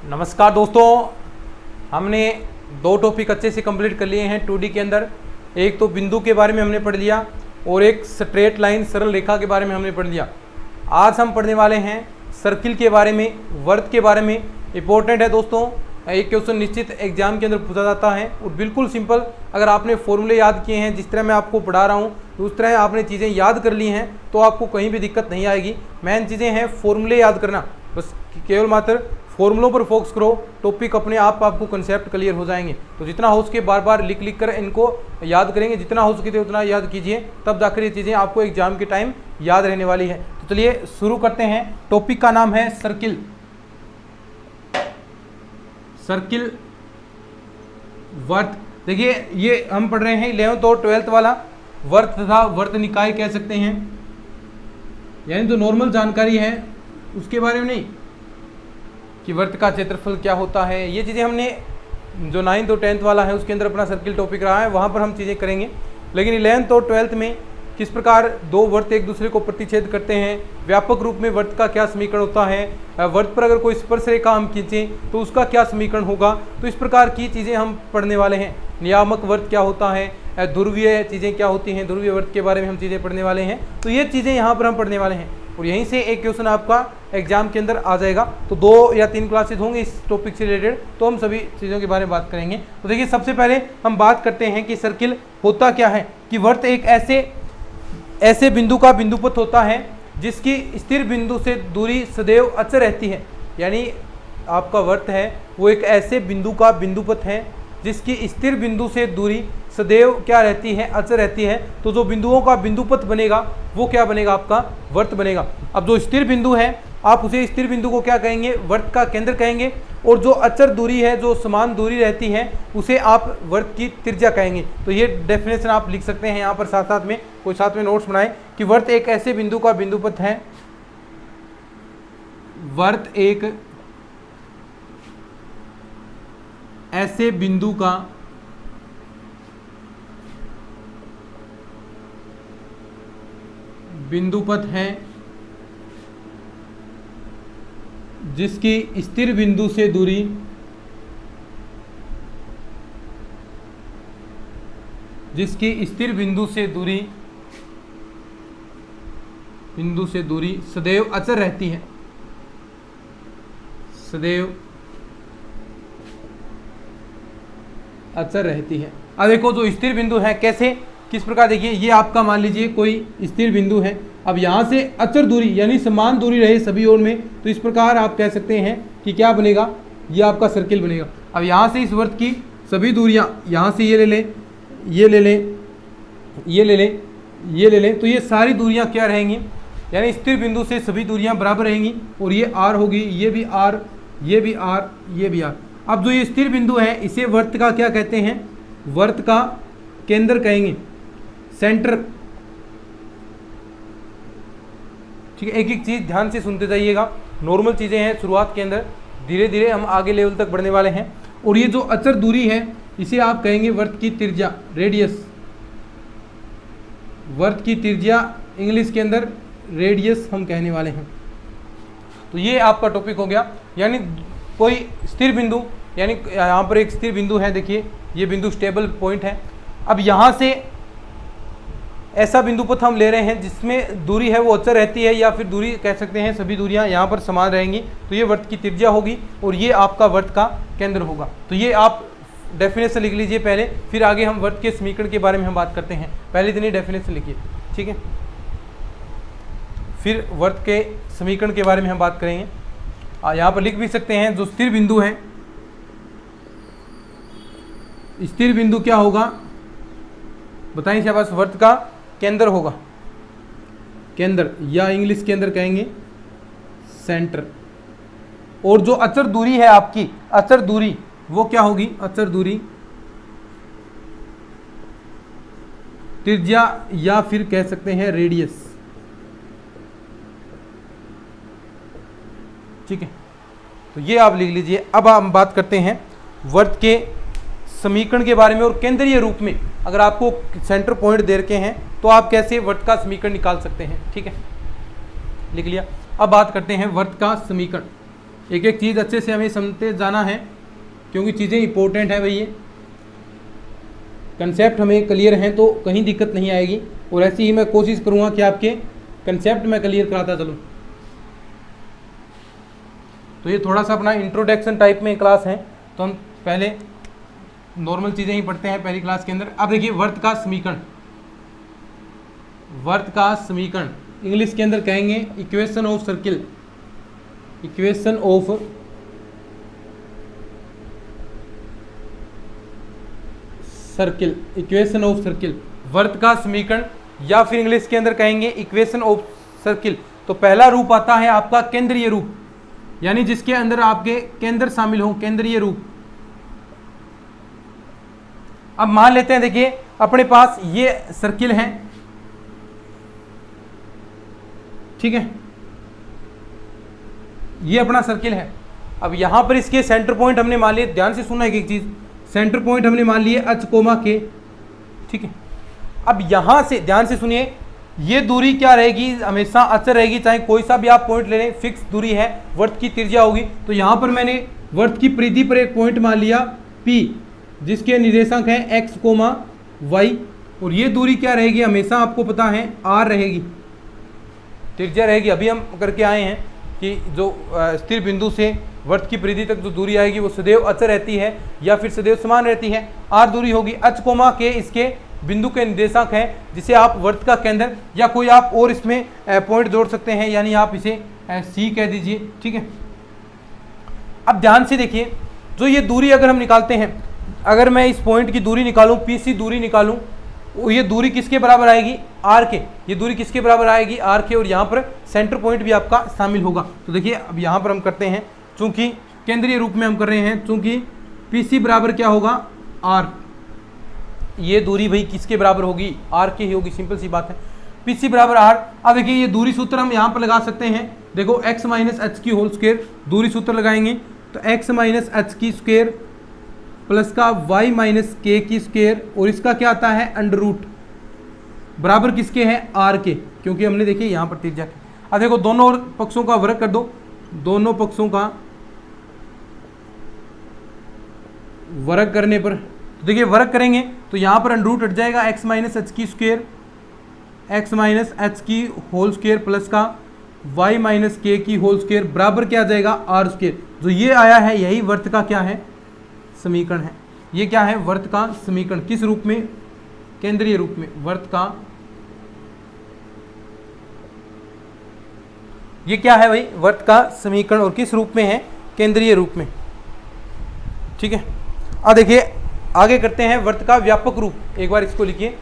नमस्कार दोस्तों, हमने दो टॉपिक अच्छे से कंप्लीट कर लिए हैं 2D के अंदर। एक तो बिंदु के बारे में हमने पढ़ लिया और एक स्ट्रेट लाइन सरल रेखा के बारे में हमने पढ़ लिया। आज हम पढ़ने वाले हैं सर्किल के बारे में, वर्त के बारे में। इंपॉर्टेंट है दोस्तों, एक क्वेश्चन निश्चित एग्जाम के अंदर पूछा जाता है और बिल्कुल सिंपल। अगर आपने फॉर्मूले याद किए हैं, जिस तरह मैं आपको पढ़ा रहा हूँ उस तरह आपने चीज़ें याद कर ली हैं तो आपको कहीं भी दिक्कत नहीं आएगी। मेन चीज़ें हैं फॉर्मूले याद करना, बस केवल मात्र फॉर्मूलों पर फोकस करो, टॉपिक अपने आप आपको कंसेप्ट क्लियर हो जाएंगे। तो जितना हो सके बार बार लिख लिख कर इनको याद करेंगे, जितना हो सके उतना याद कीजिए, तब जाकर ये चीज़ें आपको एग्जाम के टाइम याद रहने वाली है। तो चलिए शुरू करते हैं। टॉपिक का नाम है सर्किल। सर्किल वर्त। देखिए ये हम पढ़ रहे हैं 11th और 12th वाला वर्त तथा वर्त निकाय कह सकते हैं, यानी जो नॉर्मल जानकारी है उसके बारे में नहीं कि वर्त का क्षेत्रफल क्या होता है। ये चीज़ें हमने जो 9th और 10th वाला है उसके अंदर अपना सर्किल टॉपिक रहा है, वहाँ पर हम चीज़ें करेंगे। लेकिन 11th और 12th में किस प्रकार दो वर्त एक दूसरे को प्रतिच्छेद करते हैं, व्यापक रूप में वर्त का क्या समीकरण होता है, वर्त पर अगर कोई स्पर्श रेखा हम खींचें तो उसका क्या समीकरण होगा, तो इस प्रकार की चीज़ें हम पढ़ने वाले हैं। नियामक वर्त क्या होता है, ध्रुवीय चीज़ें क्या होती हैं, ध्रुवीय वर्त के बारे में हम चीज़ें पढ़ने वाले हैं। तो ये चीज़ें यहाँ पर हम पढ़ने वाले हैं और यहीं से एक क्वेश्चन आपका एग्जाम के अंदर आ जाएगा। तो 2 या 3 क्लासेज होंगे इस टॉपिक से रिलेटेड, तो हम सभी चीज़ों के बारे में बात करेंगे। तो देखिए सबसे पहले हम बात करते हैं कि सर्किल होता क्या है। कि वर्त एक ऐसे बिंदु का बिंदुपथ होता है जिसकी स्थिर बिंदु से दूरी सदैव अचर रहती है। यानी आपका वर्त है वो एक ऐसे बिंदु का बिंदुपथ है जिसकी स्थिर बिंदु से दूरी सदैव क्या रहती है, अचर रहती है। तो जो बिंदुओं का बिंदुपथ बनेगा वो क्या बनेगा, आपका वर्त बनेगा। अब जो स्थिर बिंदु है आप उसे स्थिर बिंदु को क्या कहेंगे, वर्त का केंद्र कहेंगे। और जो अचर दूरी है, जो समान दूरी रहती है, उसे आप वर्त की त्रिज्या कहेंगे। तो ये डेफिनेशन आप लिख सकते हैं यहाँ पर साथ साथ में, कोई साथ में नोट्स बनाए कि वर्त एक ऐसे बिंदु का बिंदुपथ है, वर्त एक ऐसे बिंदु का बिंदुपथ है जिसकी स्थिर बिंदु से दूरी सदैव अचर रहती है, सदैव अचर रहती है। अब देखो जो स्थिर बिंदु है कैसे, किस प्रकार, देखिए ये आपका मान लीजिए कोई स्थिर बिंदु है। अब यहाँ से अचर दूरी यानी समान दूरी रहे सभी ओर में, तो इस प्रकार आप कह सकते हैं कि क्या बनेगा, ये आपका सर्किल बनेगा। अब यहाँ से इस वर्त की सभी दूरियाँ, यहाँ से ये ले लें, ये ले लें, ये ले लें, ये ले लें, तो ये सारी दूरियाँ क्या रहेंगी, यानी स्थिर बिंदु से सभी दूरियाँ बराबर रहेंगी। और ये आर होगी, ये भी आर, ये भी आर, ये भी आर। अब जो ये स्थिर बिंदु है इसे वर्त का क्या कहते हैं, वर्त का केंद्र कहेंगे, सेंटर। ठीक है, एक एक चीज़ ध्यान से सुनते जाइएगा। नॉर्मल चीज़ें हैं शुरुआत के अंदर, धीरे धीरे हम आगे लेवल तक बढ़ने वाले हैं। और ये जो अचर दूरी है इसे आप कहेंगे वर्त की त्रिज्या, रेडियस। वर्त की त्रिज्या इंग्लिश के अंदर रेडियस हम कहने वाले हैं। तो ये आपका टॉपिक हो गया। यानी कोई स्थिर बिंदु, यानी यहाँ पर एक स्थिर बिंदु है, देखिए ये बिंदु स्टेबल पॉइंट है। अब यहाँ से ऐसा बिंदुपथ हम ले रहे हैं जिसमें दूरी है वो अचर रहती है, या फिर दूरी कह सकते हैं सभी दूरियां यहाँ पर समान रहेंगी, तो ये वर्त की त्रिज्या होगी और ये आपका वर्त का केंद्र होगा। तो ये आप डेफिनेशन लिख लीजिए पहले, फिर आगे हम वर्त के समीकरण के बारे में हम बात करते हैं। पहले इतनी डेफिनेशन लिखिए, ठीक है, फिर वर्त के समीकरण के बारे में हम बात करेंगे। यहाँ पर लिख भी सकते हैं जो स्थिर बिंदु है, स्थिर बिंदु क्या होगा बताइए, शाबाश, वर्त का केंद्र होगा, केंद्र, या इंग्लिश के अंदर कहेंगे सेंटर। और जो अचर दूरी है आपकी, अचर दूरी वो क्या होगी, अचर दूरी त्रिज्या, या फिर कह सकते हैं रेडियस। ठीक है, तो ये आप लिख लीजिए। अब हम बात करते हैं वर्त के समीकरण के बारे में और केंद्रीय रूप में। अगर आपको सेंटर पॉइंट दे रखे हैं तो आप कैसे वर्त का समीकरण निकाल सकते हैं। ठीक है, लिख लिया। अब बात करते हैं वर्त का समीकरण। एक एक चीज़ अच्छे से हमें समझते जाना है, क्योंकि चीज़ें इंपॉर्टेंट है भाई। ये कंसेप्ट हमें क्लियर हैं तो कहीं दिक्कत नहीं आएगी, और ऐसी ही मैं कोशिश करूँगा कि आपके कंसेप्ट मैं क्लियर कराता चलूँ। तो ये थोड़ा सा अपना इंट्रोडक्शन टाइप में क्लास है, तो हम पहले नॉर्मल चीज़ें ही पढ़ते हैं पहली क्लास के अंदर। अब देखिए वर्त का समीकरण, वर्त का समीकरण इंग्लिश के अंदर कहेंगे equation of circle, equation of circle, equation of circle, वर्त का समीकरण, या फिर इंग्लिश के अंदर कहेंगे इक्वेशन ऑफ सर्किल। तो पहला रूप आता है आपका केंद्रीय रूप, यानी जिसके अंदर आपके केंद्र शामिल हो, केंद्रीय रूप। अब मान लेते हैं, देखिए अपने पास ये सर्किल है, ठीक है, ये अपना सर्किल है। अब यहां पर इसके सेंटर पॉइंट हमने मान लिए, ध्यान से सुनना एक चीज, सेंटर पॉइंट हमने मान लिए एच कोमा के, ठीक है। अब यहां से ध्यान से सुनिए, ये दूरी क्या रहेगी, हमेशा अचर रहेगी, चाहे कोई सा भी आप पॉइंट ले लें, फिक्स दूरी है, वर्त की त्रिज्या होगी। तो यहां पर मैंने वर्त की परिधि पर एक पॉइंट मान लिया P, जिसके निर्देशांक हैं x, y, और ये दूरी क्या रहेगी, हमेशा आपको पता है r रहेगी, त्रिज्या रहेगी। अभी हम करके आए हैं कि जो स्थिर बिंदु से वर्त की परिधि तक जो दूरी आएगी वो सदैव अचर रहती है या फिर सदैव समान रहती है, r दूरी होगी। h, के इसके बिंदु के निर्देशांक हैं, जिसे आप वर्त का केंद्र या कोई आप और इसमें पॉइंट जोड़ सकते हैं, यानी आप इसे C कह दीजिए, ठीक है। अब ध्यान से देखिए, जो ये दूरी अगर हम निकालते हैं, अगर मैं इस पॉइंट की दूरी निकालूं, PC दूरी निकालूं, ये दूरी किसके बराबर आएगी, R के, ये दूरी किसके बराबर आएगी, R के, और यहाँ पर सेंटर पॉइंट भी आपका शामिल होगा। तो देखिए अब यहाँ पर हम करते हैं, चूंकि केंद्रीय रूप में हम कर रहे हैं, चूंकि PC बराबर क्या होगा, R, ये दूरी भाई किसके बराबर होगी, R की ही होगी, सिंपल सी बात है, PC बराबर R। अब देखिए ये दूरी सूत्र हम यहाँ पर लगा सकते हैं, देखो x माइनस एच की होल स्क्वायर, दूरी सूत्र लगाएंगे तो x माइनस एच की स्क्वायर प्लस का y माइनस के की स्क्वायर, और इसका क्या आता है अंडर रूट, बराबर किसके है, R के, क्योंकि हमने देखिए यहाँ पर त्रिज्या के। अब देखो दोनों पक्षों का वर्ग कर दो, दोनों पक्षों का वर्ग करने पर, तो देखिए वर्ग करेंगे तो यहाँ पर अंडर रूट हट जाएगा, x माइनस एच की स्क्वायर, x माइनस एच की होल स्क्वायर प्लस का y माइनस के की होल स्क्वायर बराबर क्या आ जाएगा, R स्क्वायर। जो ये आया है यही वर्त का क्या है, समीकरण है। ये क्या है, वर्त का समीकरण, किस रूप में, केंद्रीय रूप में, वर्त का, ये क्या है भाई, वर्त का समीकरण, और किस रूप में है, केंद्रीय रूप में, ठीक है। अब देखिए आगे करते हैं वर्त का व्यापक रूप, एक बार इसको लिखिए,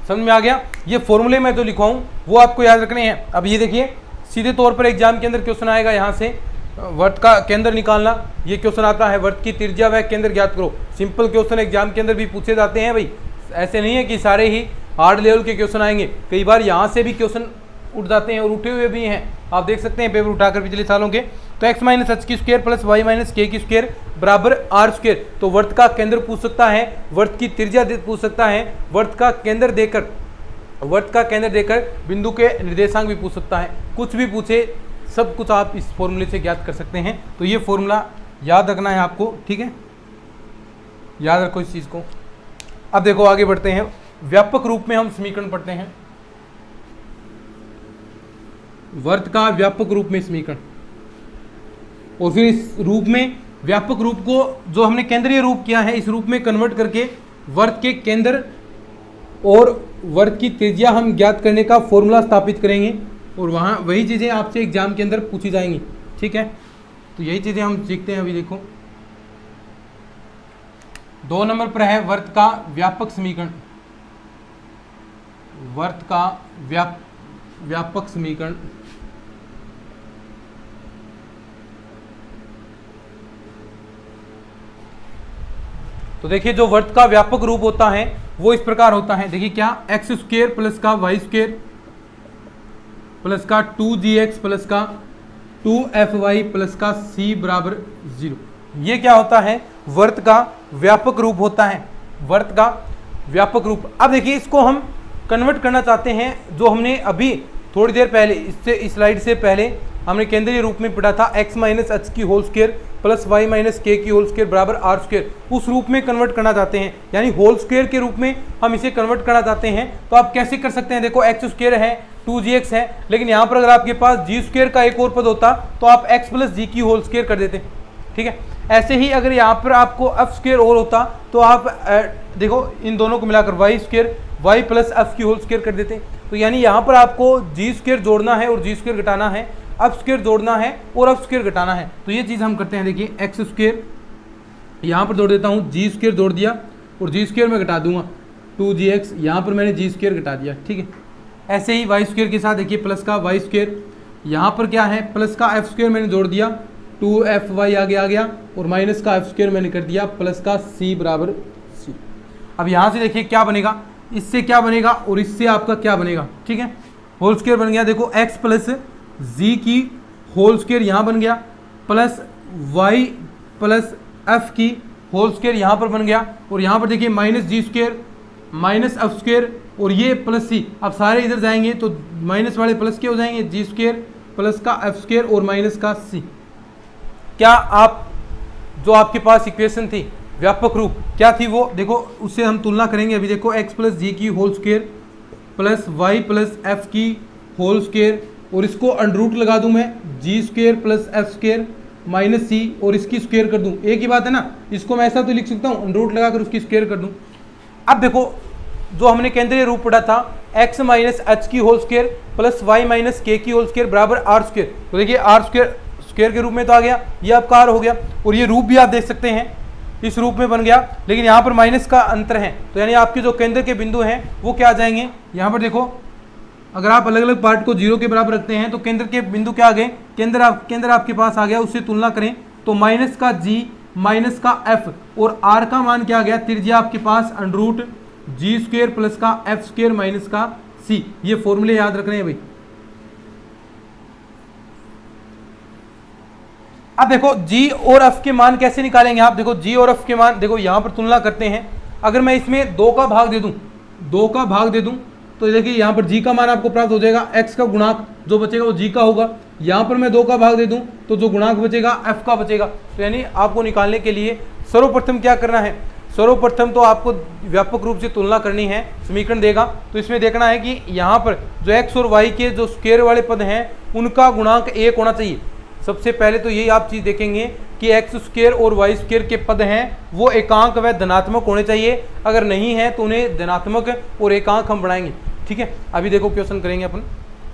समझ में आ गया। ये फॉर्मूले में जो लिखवाऊं वो आपको याद रखने हैं। अब ये देखिए सीधे तौर पर एग्जाम के अंदर क्वेश्चन आएगा, यहाँ से वर्त का केंद्र निकालना, ये क्वेश्चन आता है, वर्त की त्रिज्या व केंद्र ज्ञात करो। सिंपल क्वेश्चन एग्जाम के अंदर भी पूछे जाते हैं भाई, ऐसे नहीं है कि सारे ही हार्ड लेवल के क्वेश्चन आएंगे, कई बार यहाँ से भी क्वेश्चन उठ जाते हैं और उठे हुए भी हैं, आप देख सकते हैं पेपर उठाकर पिछले सालों के। तो x माइनस एच की square plus y minus k की स्क्वायर बराबर R स्क्वायर। तो वर्त का केंद्र पूछ सकता है, वर्त की त्रिज्या पूछ सकता है, वर्त का केंद्र देकर बिंदु के निर्देशांक भी पूछ सकता है, कुछ भी पूछे सब कुछ आप इस फॉर्मूले से ज्ञात कर सकते हैं। तो ये फॉर्मूला याद रखना है आपको, ठीक है, याद रखो इस चीज़ को। अब देखो आगे बढ़ते हैं, व्यापक रूप में हम समीकरण पढ़ते हैं, वर्त का व्यापक रूप में समीकरण, और फिर इस रूप में, व्यापक रूप को जो हमने केंद्रीय रूप किया है, इस रूप में कन्वर्ट करके वर्त के केंद्र और वर्त की त्रिज्या हम ज्ञात करने का फॉर्मूला स्थापित करेंगे, और वहाँ वही चीज़ें आपसे एग्जाम के अंदर पूछी जाएंगी, ठीक है। तो यही चीज़ें हम सीखते हैं। अभी देखो 2 नंबर पर है वर्त का व्यापक समीकरण, वर्त का व्यापक समीकरण। तो देखिए जो वर्त का व्यापक रूप होता है वो इस प्रकार होता है, देखिए क्या, एक्स स्क्वेयर प्लस का वाई स्क्वेयर प्लस का 2gx प्लस का 2fy प्लस का c बराबर 0। ये क्या होता है, वर्त का व्यापक रूप होता है। वर्त का व्यापक रूप। अब देखिए इसको हम कन्वर्ट करना चाहते हैं, जो हमने अभी थोड़ी देर पहले इससे इस स्लाइड से पहले हमने केंद्रीय रूप में पढ़ा था, x माइनस एच की whole square plus y minus k की होल स्क्वायर बराबर आर स्क्वायर, उस रूप में कन्वर्ट करना चाहते हैं, यानी होल स्क्वायर के रूप में हम इसे कन्वर्ट करना चाहते हैं। तो आप कैसे कर सकते हैं, देखो एक्स स्क्वायर है 2gx है, लेकिन यहाँ पर अगर आपके पास जी स्क्वायर का एक और पद होता तो आप x प्लस जी की होल स्क्वायर कर देते, ठीक है। ऐसे ही अगर यहाँ पर आपको एफ स्क्वायर और होता तो आप देखो इन दोनों को मिलाकर y square y plus f की होल स्क्वायर कर देते। तो यानी यहाँ पर आपको जी स्क्वायर जोड़ना है और जी स्क्वायर घटाना है, एफ स्क्वायर जोड़ना है और एफ स्क्वायर घटाना है। तो ये चीज़ हम करते हैं, देखिए एक्स स्क्वायर यहाँ पर जोड़ देता हूँ, जी स्क्वायर जोड़ दिया और जी स्क्वायर में घटा दूंगा 2gx, यहाँ पर मैंने जी स्क्वायर घटा दिया, ठीक है। ऐसे ही वाई स्क्वायर के साथ देखिए प्लस का वाई स्क्वायर, यहाँ पर क्या है प्लस का एफ स्क्वायर मैंने जोड़ दिया 2fy आगे आ गया और माइनस का एफ स्क्वायर मैंने कर दिया प्लस का c बराबर c। अब यहाँ से देखिए क्या बनेगा, इससे क्या बनेगा और इससे आपका क्या बनेगा, ठीक है। होल स्क्वायर बन गया, देखो x प्लस जी की होल स्क्वायर यहाँ बन गया प्लस y प्लस एफ की होल स्क्वायर यहाँ पर बन गया, और यहाँ पर देखिए माइनस जी स्क्वायर माइनस एफ स्क्वायर और ये प्लस सी। अब सारे इधर जाएंगे तो माइनस वाले प्लस के हो जाएंगे, जी स्क्वायर प्लस का एफ स्क्वायर और माइनस का सी। क्या आप जो आपके पास इक्वेशन थी व्यापक रूप क्या थी वो देखो, उससे हम तुलना करेंगे। अभी देखो x प्लस जी की whole square plus y plus f की होल स्क्वायर, और इसको अंडरूट लगा दूं मैं g square plus F square minus c और इसकी स्क्वायर कर दूं, एक ही बात है ना। इसको मैं ऐसा तो लिख सकता हूँ अंडरूट लगाकर उसकी स्क्वायर कर दूं। अब देखो जो हमने केंद्रीय रूप पढ़ा था x माइनस एच की whole square plus y minus k की होल स्क्वायर बराबर आर स्क्वायर, तो देखिए आर स्क्वायर स्क्वायर के रूप में तो आ गया, ये आपका आर हो गया, और ये रूप भी आप देख सकते हैं इस रूप में बन गया, लेकिन यहाँ पर माइनस का अंतर है, तो यानी आपके जो केंद्र के बिंदु हैं वो क्या आ जाएंगे। यहाँ पर देखो अगर आप अलग अलग पार्ट को जीरो के बराबर रखते हैं तो केंद्र के बिंदु क्या आ गए, केंद्र आपके पास आ गया, उससे तुलना करें तो माइनस का जी माइनस का एफ और आर का मान क्या आ गया, त्रिज्या आपके पास अंडरूट जी स्क्वायर प्लस का एफ स्क्वायर माइनस का सी। ये फॉर्मूले याद रख रहे हैं भाई। अब देखो g और f के मान कैसे निकालेंगे आप, देखो g और f के मान देखो यहाँ पर तुलना करते हैं। अगर मैं इसमें 2 का भाग दे दूं तो देखिए यहाँ पर g का मान आपको प्राप्त हो जाएगा, x का गुणांक जो बचेगा वो g का होगा। यहाँ पर मैं 2 का भाग दे दूं तो जो गुणांक बचेगा f का बचेगा। तो यानी आपको निकालने के लिए सर्वप्रथम क्या करना है, सर्वप्रथम तो आपको व्यापक रूप से तुलना करनी है, समीकरण देगा तो इसमें देखना है कि यहाँ पर जो x और y के जो स्क्वायर वाले पद हैं उनका गुणांक 1 होना चाहिए। सबसे पहले तो यही आप चीज़ देखेंगे कि एक्स स्क्वायर और वाई स्क्वायर के पद हैं वो एकांक व धनात्मक होने चाहिए, अगर नहीं है तो उन्हें धनात्मक और एकांक हम बढ़ाएंगे, ठीक है। अभी देखो क्वेश्चन करेंगे अपन,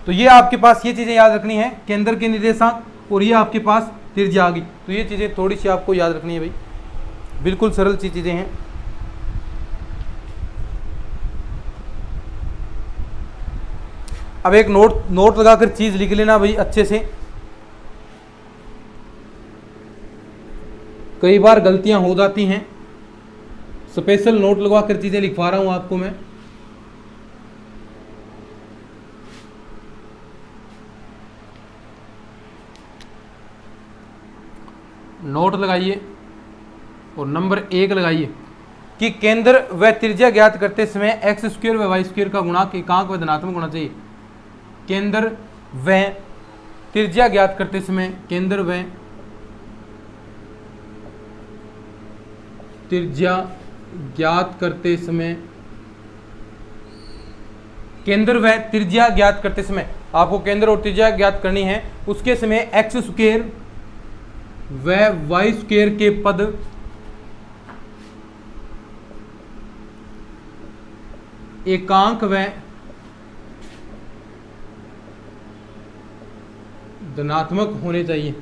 तो ये आपके पास ये चीज़ें याद रखनी है, केंद्र के निर्देशांक और ये आपके पास त्रिज्या आ गई, तो ये चीज़ें थोड़ी सी आपको याद रखनी है भाई, बिल्कुल सरल सी चीज़ें हैं। अब एक नोट लगाकर चीज़ लिख लेना भाई अच्छे से, कई बार गलतियां हो जाती हैं, स्पेशल नोट लगवा कर चीज़ें लिखवा रहा हूं आपको मैं। नोट लगाइए और नंबर 1 लगाइए कि केंद्र व त्रिज्या ज्ञात करते समय एक्स स्क्वायर व वाई स्क्वायर का गुणांक एकांक व धनात्मक होना चाहिए। केंद्र व त्रिज्या ज्ञात करते समय केंद्र व त्रिज्या ज्ञात करते समय केंद्र व त्रिज्या ज्ञात करते समय आपको केंद्र और त्रिज्या ज्ञात करनी है, उसके समय एक्स स्क्वायर व वाई स्क्वायर के पद एकांक व धनात्मक होने चाहिए।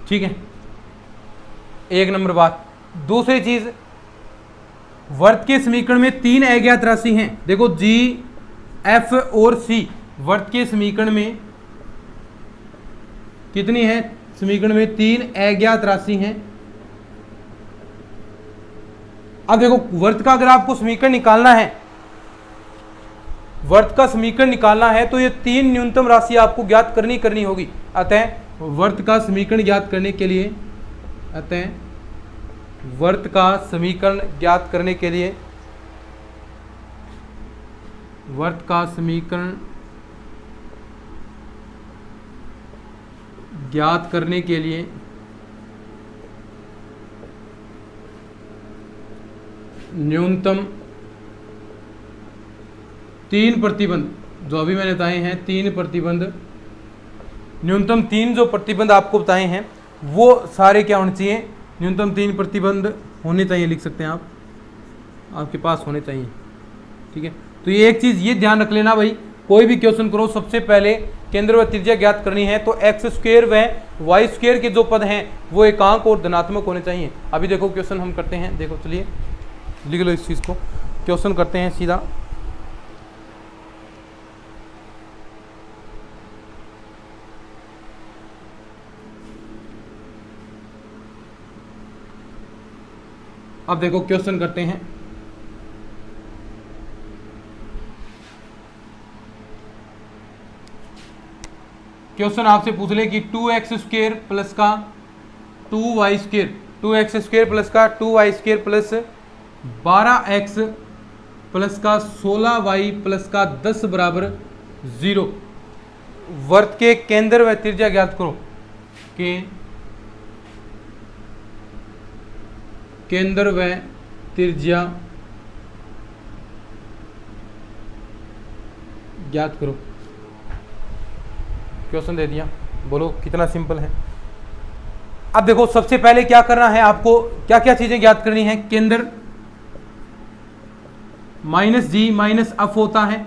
ठीक है, एक नंबर बात। दूसरी चीज, वर्त के समीकरण में 3 अज्ञात राशि हैं। देखो जी, एफ और सी वर्त के समीकरण में कितनी है, समीकरण में 3 अज्ञात राशि हैं। अब देखो वर्त का अगर आपको समीकरण निकालना है, वर्त का समीकरण निकालना है तो ये 3 न्यूनतम राशि आपको ज्ञात करनी होगी। अतः वर्त का समीकरण ज्ञात करने के लिए, अतः वर्त का समीकरण ज्ञात करने के लिए, वर्त का समीकरण ज्ञात करने के लिए न्यूनतम 3 प्रतिबंध, जो अभी मैंने बताए हैं 3 प्रतिबंध, न्यूनतम 3 जो प्रतिबंध आपको बताए हैं वो सारे क्या होने चाहिए, न्यूनतम 3 प्रतिबंध होने चाहिए, लिख सकते हैं आप, आपके पास होने चाहिए। ठीक है, तो ये एक चीज़ ये ध्यान रख लेना भाई, कोई भी क्वेश्चन करो सबसे पहले केंद्र व त्रिज्या ज्ञात करनी है तो एक्स स्क्वायर व वाई स्क्वायर के जो पद हैं वो एकांक और धनात्मक होने चाहिए। अभी देखो क्वेश्चन हम करते हैं, देखो चलिए लिख लो इस चीज़ को, क्वेश्चन करते हैं सीधा। अब देखो क्वेश्चन करते हैं, क्वेश्चन आपसे पूछ ले कि 2x स्क्वायर प्लस का 2y square, 2x square plus का 2y square plus 12x plus का 16y प्लस का 10 बराबर 0 वर्त के केंद्र व त्रिज्या ज्ञात करो, के केंद्र व त्रिज्या ज्ञात करो। क्वेश्चन दे दिया, बोलो कितना सिंपल है। अब देखो सबसे पहले क्या करना है आपको, क्या क्या चीजें ज्ञात करनी है। केंद्र माइनस जी माइनस एफ होता है,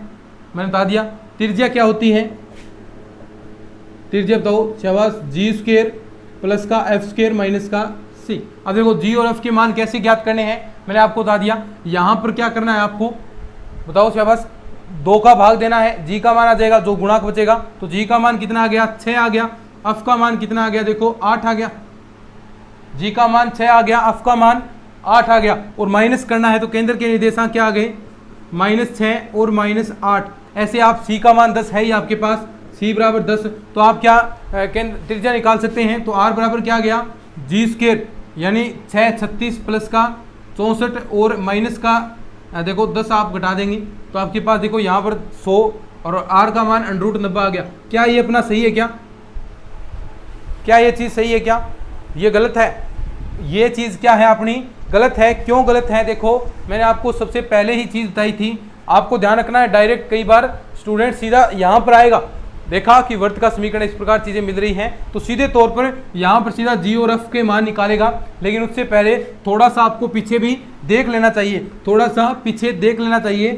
मैंने बता दिया। त्रिज्या क्या होती है, त्रिज्या बताओ, शाबाश, जी स्क्वायर प्लस का एफ स्क्वायर माइनस का सी। अब देखो जी और एफ के मान कैसे ज्ञात करने हैं, मैंने आपको बता दिया। यहां पर क्या करना है आपको बताओ, शाबाश, 2 का भाग देना है, जी का मान आ जाएगा, जो गुणांक बचेगा तो जी का मान कितना आ गया 6 आ गया, एफ का मान कितना आ गया देखो 8 आ गया, जी का मान 6 आ गया, एफ का मान 8 आ गया। और माइनस करना है तो केंद्र के निर्देशांक क्या आ गए, -6 और -8। ऐसे आप सी का मान 10 है ही आपके पास, सी बराबर 10, तो आप क्या त्रिज्या निकाल सकते हैं। तो आर बराबर क्या आ गया, जी स्क्वायर यानी 6 36 प्लस का 64 और माइनस का देखो 10 आप घटा देंगे तो आपके पास देखो यहाँ पर 100 और आर का मान √90 आ गया। क्या ये अपना सही है, क्या ये चीज़ सही है, क्या ये गलत है, ये चीज़ क्या है अपनी गलत है। क्यों गलत है, देखो मैंने आपको सबसे पहले ही चीज़ बताई थी, आपको ध्यान रखना है। डायरेक्ट कई बार स्टूडेंट सीधा यहाँ पर आएगा, देखा कि वर्त का समीकरण इस प्रकार चीज़ें मिल रही हैं तो सीधे तौर पर यहाँ पर सीधा जी और एफ के मान निकालेगा। लेकिन उससे पहले थोड़ा सा आपको पीछे भी देख लेना चाहिए, थोड़ा सा पीछे देख लेना चाहिए,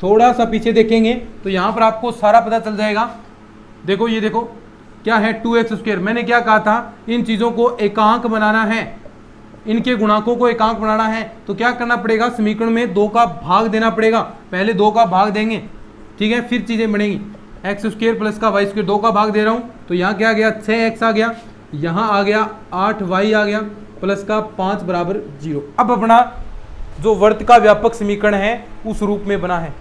थोड़ा सा पीछे देखेंगे तो यहाँ पर आपको सारा पता चल जाएगा। देखो ये देखो क्या है 2x स्क्वायर, मैंने क्या कहा था, इन चीज़ों को एकांक बनाना है, इनके गुणांकों को एकांक बनाना है तो क्या करना पड़ेगा, समीकरण में 2 का भाग देना पड़ेगा। पहले 2 का भाग देंगे, ठीक है, फिर चीज़ें बनेंगी। एक्स स्क्वायर प्लस का वाई स्क्वायर 2 का भाग दे रहा हूँ तो यहाँ क्या आ गया 6x आ गया, यहाँ आ गया 8y आ गया प्लस का 5 बराबर 0। अब अपना जो वर्त का व्यापक समीकरण है उस रूप में बना है,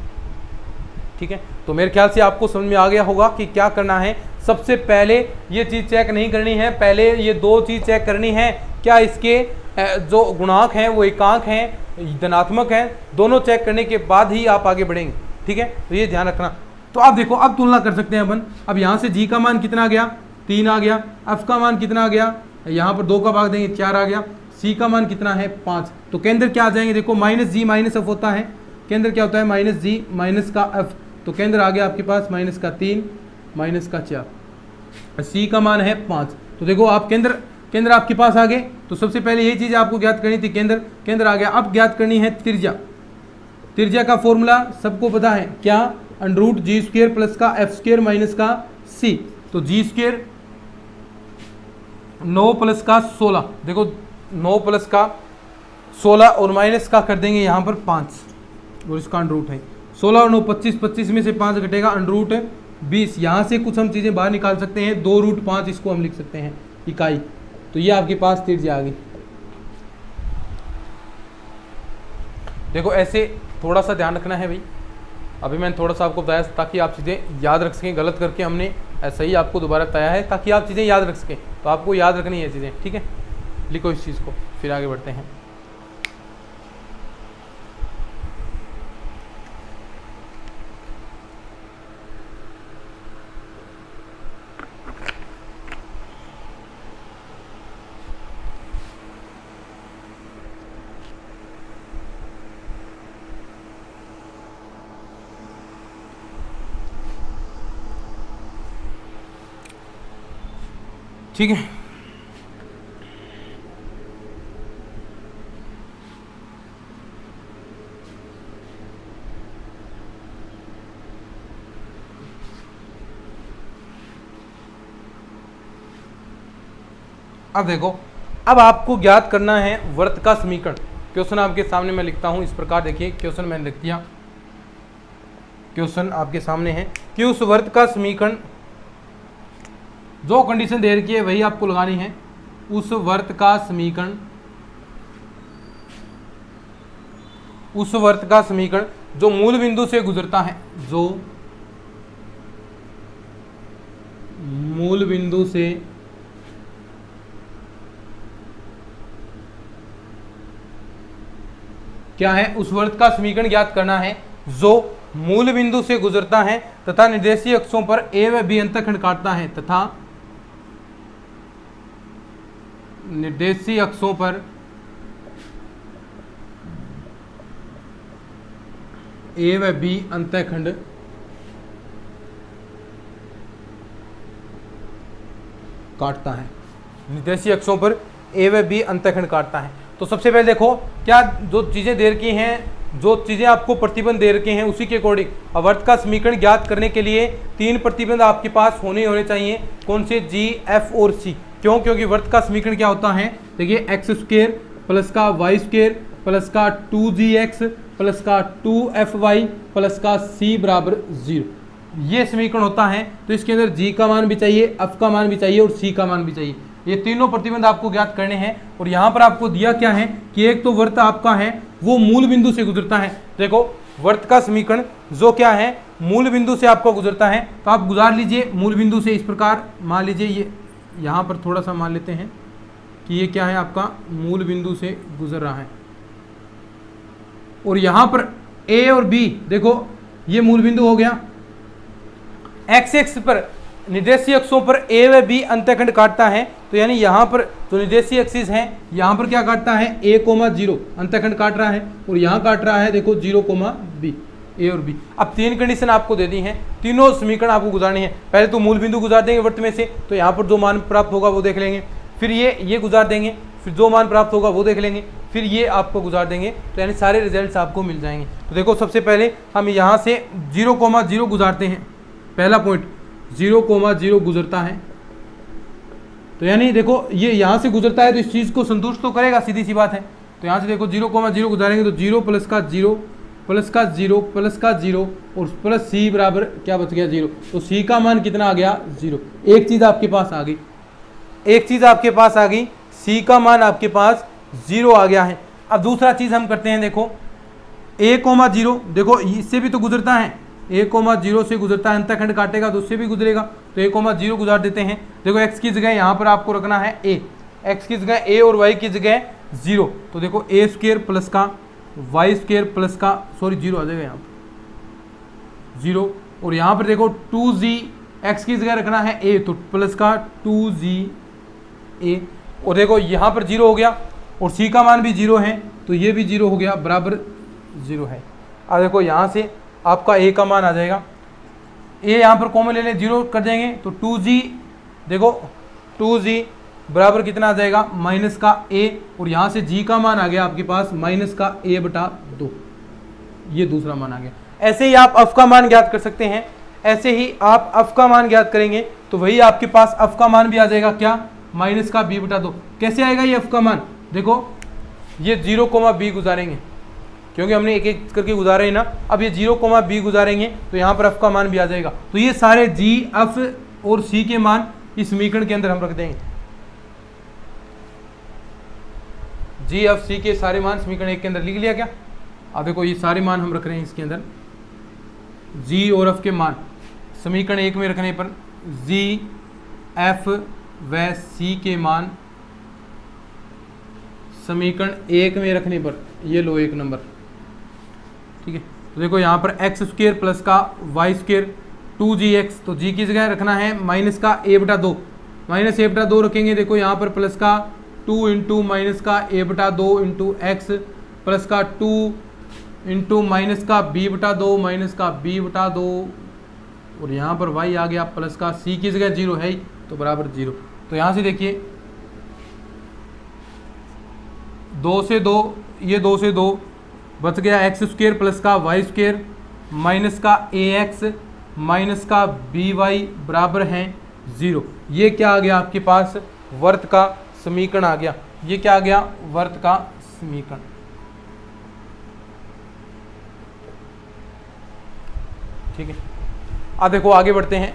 ठीक है। तो मेरे ख्याल से आपको समझ में आ गया होगा कि क्या करना है। सबसे पहले ये चीज़ चेक नहीं करनी है, पहले ये 2 चीज़ चेक करनी है, क्या इसके जो गुणांक हैं वो एकांक हैं धनात्मक हैं, दोनों चेक करने के बाद ही आप आगे बढ़ेंगे, ठीक है। तो ये ध्यान रखना। तो आप देखो अब तुलना कर सकते हैं अपन। अब यहाँ से जी का मान कितना आ गया 3 आ गया, एफ का मान कितना आ गया, यहाँ पर 2 का भाग देंगे 4 आ गया, सी का मान कितना है 5। तो केंद्र क्या आ जाएंगे, देखो -g -f होता है, केंद्र क्या होता है -g -f, तो केंद्र आ गया आपके पास -3 -4, सी का मान है 5। तो देखो आप केंद्र आपके पास आ गए। तो सबसे पहले यही चीज़ आपको ज्ञात करनी थी, केंद्र आ गया। अब ज्ञात करनी है त्रिज्या। त्रिज्या का फॉर्मूला सबको पता है, क्या, √g² प्लस का f² माइनस का c। तो g² 9 प्लस का 16, देखो 9 प्लस का 16 और माइनस का कर देंगे यहाँ पर 5 और इसका √, है 16 और 9 25, 25 में से 5 घटेगा √20। यहाँ से कुछ हम चीज़ें बाहर निकाल सकते हैं, 2√5 इसको हम लिख सकते हैं इकाई। तो ये आपके पास त्रिज्या आ गई। देखो ऐसे थोड़ा सा ध्यान रखना है भाई, अभी मैंने थोड़ा सा आपको बताया ताकि आप चीज़ें याद रख सकें। गलत करके हमने ऐसा ही आपको दोबारा बताया है ताकि आप चीज़ें याद रख सकें। तो आपको याद रखनी है चीज़ें, ठीक है। लिखो इस चीज़ को, फिर आगे बढ़ते हैं। ठीक है, अब देखो, अब आपको ज्ञात करना है वर्त का समीकरण। क्वेश्चन आपके सामने मैं लिखता हूं इस प्रकार, देखिए क्वेश्चन मैंने लिख दिया। क्वेश्चन आपके सामने है कि उस वर्त का समीकरण, जो कंडीशन दे रखी है वही आपको लगानी है। उस वर्त का समीकरण, उस वर्त का समीकरण जो मूल बिंदु से गुजरता है, जो मूल बिंदु से क्या है, उस वर्त का समीकरण ज्ञात करना है जो मूल बिंदु से गुजरता है तथा निर्देशीय अक्षों पर ए व बी अंतःखंड काटता है, तथा निर्देशीय अक्षों पर ए व बी अंतःखंड काटता है। निर्देशीय अक्षों पर ए व बी अंतःखंड काटता है। तो सबसे पहले देखो, क्या जो चीजें दे रखी हैं, जो चीजें आपको प्रतिबंध दे रखे हैं उसी के अकॉर्डिंग वर्त का समीकरण ज्ञात करने के लिए 3 प्रतिबंध आपके पास होने चाहिए। कौन से? जी, एफ और सी। क्यों? क्योंकि वर्त का समीकरण क्या होता है, देखिए एक्स स्क्वायर प्लस का वाई स्क्वायर प्लस का 2gx प्लस का 2fy प्लस का c बराबर 0, ये समीकरण होता है। तो इसके अंदर g का मान भी चाहिए, f का मान भी चाहिए और c का मान भी चाहिए। ये तीनों प्रतिबंध आपको ज्ञात करने हैं। और यहाँ पर आपको दिया क्या है कि एक तो वर्त आपका है वो मूल बिंदु से गुजरता है। देखो, वर्त का समीकरण जो क्या है, मूल बिंदु से आपको गुजरता है। तो आप गुजार लीजिए मूल बिंदु से इस प्रकार, मान लीजिए ये यहाँ पर थोड़ा सा मान लेते हैं कि ये क्या है, आपका मूल बिंदु से गुजर रहा है। और यहाँ पर ए और बी, देखो ये मूल बिंदु हो गया। एक्स एक्स पर निर्देशीय अक्षों पर ए व बी अंतःखंड काटता है। तो यानी यहाँ पर जो निर्देशीय एक्सिस है, यहाँ पर क्या काटता है, a,0 अंतःखंड काट रहा है, और यहाँ काट रहा है देखो 0,b, ए और बी। अब 3 कंडीशन आपको दे दी हैं, तीनों समीकरण आपको गुजारनी है। पहले तो मूल बिंदु गुजार देंगे वर्त में से, तो यहाँ पर जो मान प्राप्त होगा वो देख लेंगे। फिर ये गुजार देंगे, फिर जो मान प्राप्त होगा वो देख लेंगे, फिर ये आपको गुजार देंगे। तो यानी सारे रिजल्ट्स आपको मिल जाएंगे। तो देखो, सबसे पहले हम यहाँ से 0,0 गुजारते हैं। पहला पॉइंट 0,0 गुजरता है। तो यानी देखो, ये यहाँ से गुजरता है तो इस चीज़ को संतुष्ट तो करेगा, सीधी सी बात है। तो यहाँ से देखो 0,0 गुजारेंगे तो 0 प्लस का 0 प्लस का 0 प्लस का 0 और प्लस सी बराबर क्या बच गया, 0। तो सी का मान कितना आ गया, 0। एक चीज़ आपके पास आ गई, एक चीज़ आपके पास आ गई, सी का मान आपके पास 0 आ गया है। अब दूसरा चीज़ हम करते हैं, देखो a,0, देखो इससे भी तो गुजरता है, a,0 से गुजरता है, अंतःखंड काटेगा तो उससे भी गुजरेगा। तो a,0 गुजार देते हैं। देखो x की जगह यहाँ पर आपको रखना है a, x की जगह a और y की जगह 0। तो देखो a² प्लस का y² प्लस का 0 आ जाएगा यहाँ पर 0। और यहाँ पर देखो 2g, x की जगह रखना है a, तो प्लस का 2ga। और देखो यहाँ पर 0 हो गया और c का मान भी 0 है, तो ये भी 0 हो गया, बराबर 0 है। अब देखो यहाँ से आपका a का मान आ जाएगा, a यहाँ पर कॉमन ले लें, 0 कर देंगे तो 2g, देखो 2g बराबर कितना आ जाएगा, माइनस का a। और यहाँ से g का मान आ गया आपके पास माइनस का a/2, ये दूसरा मान आ गया। ऐसे ही आप f का मान ज्ञात कर सकते हैं। ऐसे ही आप f का मान ज्ञात करेंगे तो वही आपके पास f का मान भी आ जाएगा, क्या, माइनस का b/2। कैसे आएगा ये f का मान, देखो ये 0,b गुजारेंगे, क्योंकि हमने एक एक करके गुजारे हैं ना। अब ये 0,b गुजारेंगे तो यहाँ पर f का मान भी आ जाएगा। तो ये सारे g, f और c के मान इस समीकरण के अंदर हम रख देंगे। g, f, c के सारे मान समीकरण 1 के अंदर लिख लिया क्या। अब देखो ये सारे मान हम रख रहे हैं इसके अंदर, g और f के मान समीकरण 1 में रखने पर जी एफ व सी के मान समीकरण 1 में रखने पर, ये लो 1 नंबर, ठीक है। तो देखो यहाँ पर एक्स स्क्वेयर प्लस का वाई स्क्वेयर 2gx, तो g की जगह रखना है माइनस का a/2, माइनस a/2 रखेंगे। देखो यहाँ पर प्लस का 2 इंटू माइनस का a/2 इंटू एक्स प्लस का 2 इंटू माइनस का b/2 माइनस का b/2, और यहाँ पर y आ गया प्लस का c की जगह 0 है ही, तो बराबर 0। तो यहाँ से देखिए 2 से 2, ये 2 से 2 बच गया एक्स स्क्वेयर प्लस का वाई स्क्वेयर माइनस का ax माइनस का by बराबर है 0। ये क्या आ गया आपके पास, वर्त का समीकरण आ गया। ये क्या आ गया, वर्त का समीकरण। ठीक है, अब देखो आगे बढ़ते हैं,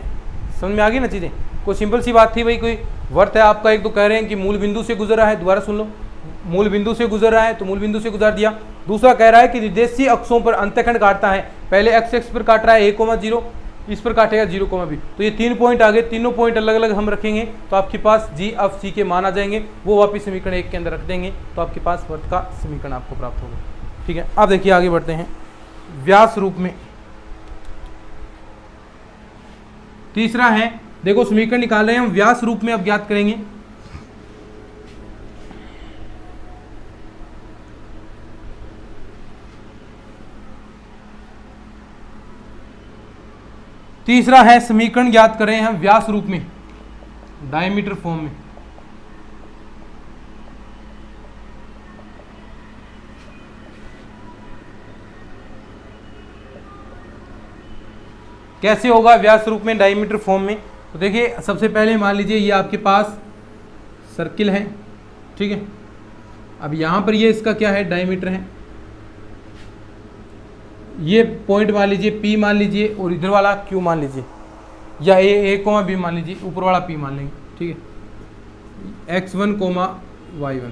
समझ में आ गई ना चीज़ें। कोई सिंपल सी बात थी भाई, कोई वर्त है आपका, एक तो कह रहे हैं कि मूल बिंदु से गुजर रहा है, दोबारा सुन लो, मूल बिंदु से गुजर रहा है तो मूल बिंदु से गुजार दिया। दूसरा कह रहा है कि निर्देशीय अक्षों पर अंतःखंड काटता है, पहले एक्स एक्स पर काट रहा है a,0, इस पर काटेगा 0,b। तो ये 3 पॉइंट आ गए, तीनों पॉइंट अलग अलग हम रखेंगे तो आपके पास जी ऑफ सी के मान आ जाएंगे, वो वापिस समीकरण 1 के अंदर रख देंगे, तो आपके पास वर्त का समीकरण आपको प्राप्त होगा। ठीक है, अब देखिए आगे बढ़ते हैं व्यास रूप में। तीसरा है, देखो समीकरण निकाल रहे हैं हम, व्यास रूप में अब ज्ञात करेंगे। तीसरा है समीकरण ज्ञात करें हम व्यास रूप में, डायमीटर फॉर्म में। कैसे होगा व्यास रूप में डायमीटर फॉर्म में, तो देखिए सबसे पहले मान लीजिए ये आपके पास सर्किल है, ठीक है। अब यहाँ पर ये इसका क्या है, डायमीटर है। ये पॉइंट मान लीजिए P मान लीजिए, और इधर वाला Q मान लीजिए, या A,B मान लीजिए, ऊपर वाला P मान लेंगे, ठीक है। x1, y1,